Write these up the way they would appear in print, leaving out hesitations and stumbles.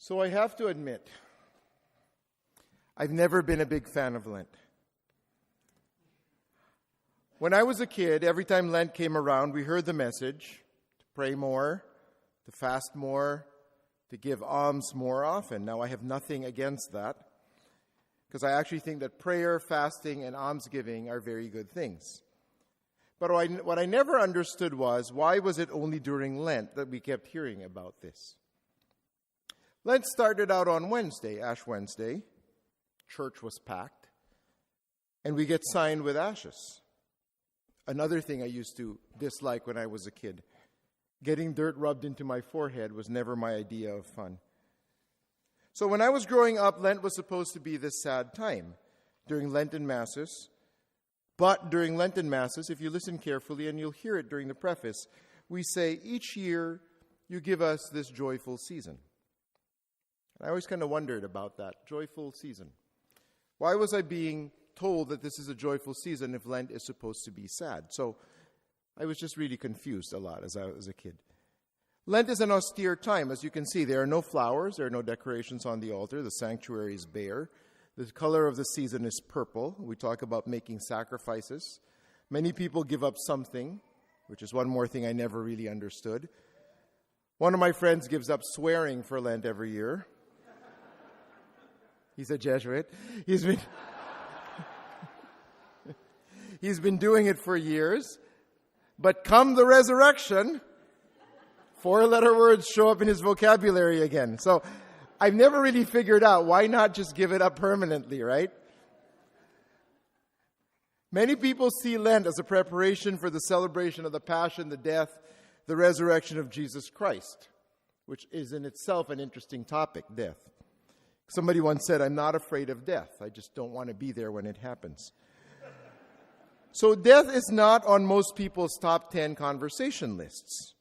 So I have to admit, I've never been a big fan of Lent. When I was a kid, every time Lent came around, we heard the message to pray more, to fast more, to give alms more often. Now, I have nothing against that, because I actually think that prayer, fasting, and almsgiving are very good things. But what I never understood was, why was it only during Lent that we kept hearing about this? Lent started out on Wednesday, Ash Wednesday. Church was packed. And we get signed with ashes. Another thing I used to dislike when I was a kid. Getting dirt rubbed into my forehead was never my idea of fun. So when I was growing up, Lent was supposed to be this sad time during Lenten Masses. But during Lenten Masses, if you listen carefully, and you'll hear it during the preface, we say, each year you give us this joyful season. And I always kind of wondered about that, joyful season. Why was I being told that this is a joyful season if Lent is supposed to be sad? So I was just really confused a lot as I was a kid. Lent is an austere time. As you can see, there are no flowers, there are no decorations on the altar, the sanctuary is bare. The color of the season is purple. We talk about making sacrifices. Many people give up something, which is one more thing I never really understood. One of my friends gives up swearing for Lent every year. He's a Jesuit. He's been doing it for years. But come the resurrection, 4-letter words show up in his vocabulary again. So I've never really figured out, why not just give it up permanently, right? Many people see Lent as a preparation for the celebration of the passion, the death, the resurrection of Jesus Christ, which is in itself an interesting topic, death. Somebody once said, I'm not afraid of death. I just don't want to be there when it happens. So death is not on most people's top 10 conversation lists.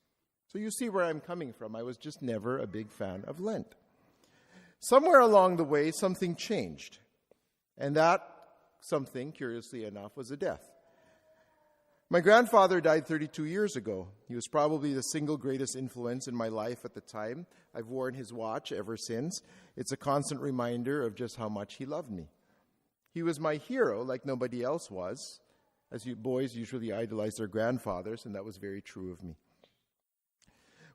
So you see where I'm coming from. I was just never a big fan of Lent. Somewhere along the way, something changed. And that something, curiously enough, was a death. My grandfather died 32 years ago. He was probably the single greatest influence in my life at the time. I've worn his watch ever since. It's a constant reminder of just how much he loved me. He was my hero like nobody else was. As you boys usually idolize their grandfathers, and that was very true of me.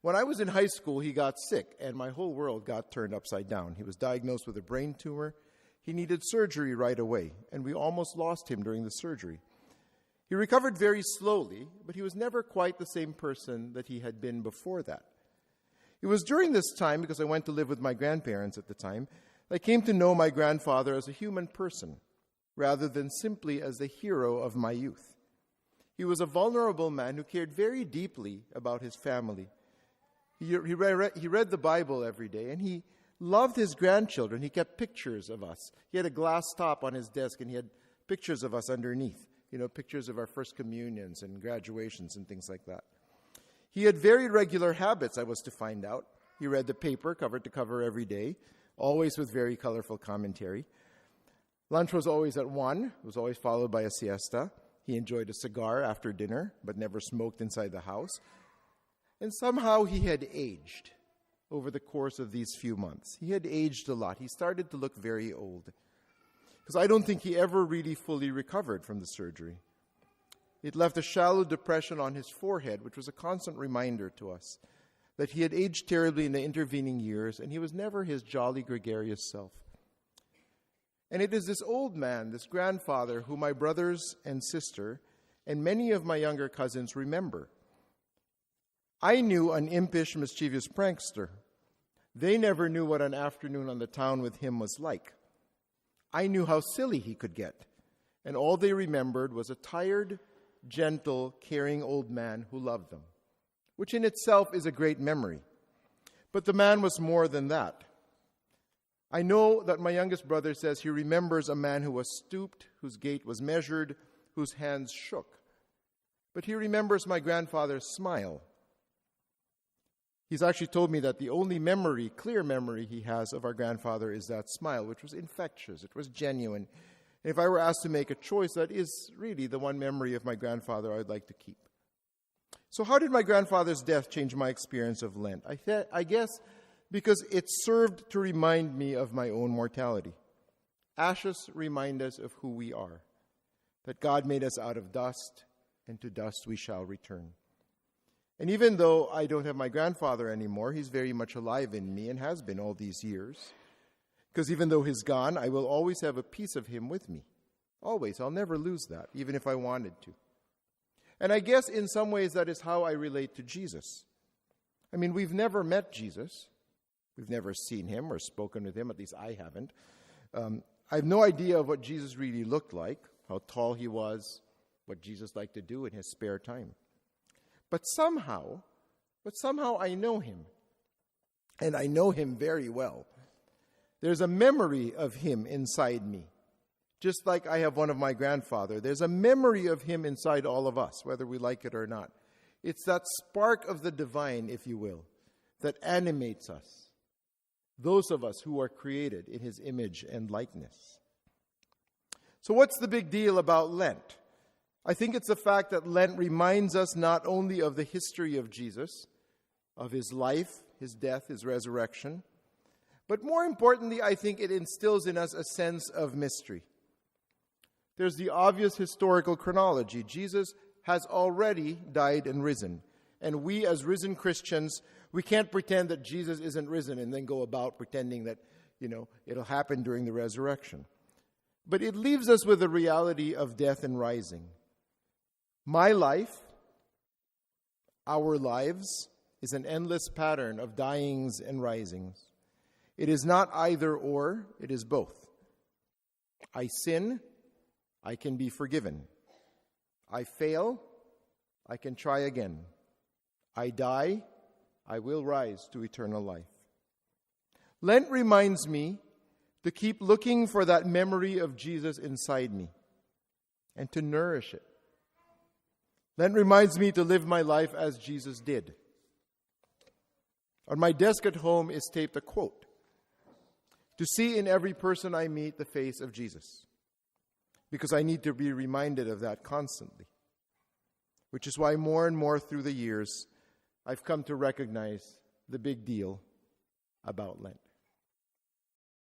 When I was in high school, he got sick, and my whole world got turned upside down. He was diagnosed with a brain tumor. He needed surgery right away, and we almost lost him during the surgery. He recovered very slowly, but he was never quite the same person that he had been before that. It was during this time, because I went to live with my grandparents at the time, I came to know my grandfather as a human person, rather than simply as the hero of my youth. He was a vulnerable man who cared very deeply about his family. He read the Bible every day, and he loved his grandchildren. He kept pictures of us. He had a glass top on his desk, and he had pictures of us underneath. Pictures of our first communions and graduations and things like that. He had very regular habits, I was to find out. He read the paper cover to cover every day, always with very colorful commentary. Lunch was always at 1. It was always followed by a siesta. He enjoyed a cigar after dinner, but never smoked inside the house. And somehow he had aged over the course of these few months. He had aged a lot. He started to look very old. Because I don't think he ever really fully recovered from the surgery. It left a shallow depression on his forehead, which was a constant reminder to us that he had aged terribly in the intervening years, and he was never his jolly, gregarious self. And it is this old man, this grandfather, who my brothers and sister and many of my younger cousins remember. I knew an impish, mischievous prankster. They never knew what an afternoon on the town with him was like. I knew how silly he could get, and all they remembered was a tired, gentle, caring old man who loved them, which in itself is a great memory. But the man was more than that. I know that my youngest brother says he remembers a man who was stooped, whose gait was measured, whose hands shook. But he remembers my grandfather's smile. He's actually told me that the only memory, clear memory he has of our grandfather is that smile, which was infectious. It was genuine. And if I were asked to make a choice, that is really the one memory of my grandfather I'd like to keep. So how did my grandfather's death change my experience of Lent? I guess because it served to remind me of my own mortality. Ashes remind us of who we are, that God made us out of dust, and to dust we shall return. And even though I don't have my grandfather anymore, he's very much alive in me and has been all these years. Because even though he's gone, I will always have a piece of him with me. Always. I'll never lose that, even if I wanted to. And I guess in some ways that is how I relate to Jesus. I mean, we've never met Jesus. We've never seen him or spoken with him, at least I haven't. I have no idea of what Jesus really looked like, how tall he was, what Jesus liked to do in his spare time. But somehow I know him. And I know him very well. There's a memory of him inside me. Just like I have one of my grandfather, there's a memory of him inside all of us, whether we like it or not. It's that spark of the divine, if you will, that animates us. Those of us who are created in his image and likeness. So what's the big deal about Lent? I think it's the fact that Lent reminds us not only of the history of Jesus, of his life, his death, his resurrection, but more importantly, I think it instills in us a sense of mystery. There's the obvious historical chronology. Jesus has already died and risen. And we as risen Christians, we can't pretend that Jesus isn't risen and then go about pretending that, it'll happen during the resurrection. But it leaves us with the reality of death and rising. My life, our lives, is an endless pattern of dyings and risings. It is not either or, it is both. I sin, I can be forgiven. I fail, I can try again. I die, I will rise to eternal life. Lent reminds me to keep looking for that memory of Jesus inside me and to nourish it. Lent reminds me to live my life as Jesus did. On my desk at home is taped a quote: "To see in every person I meet the face of Jesus," because I need to be reminded of that constantly. Which is why more and more through the years, I've come to recognize the big deal about Lent.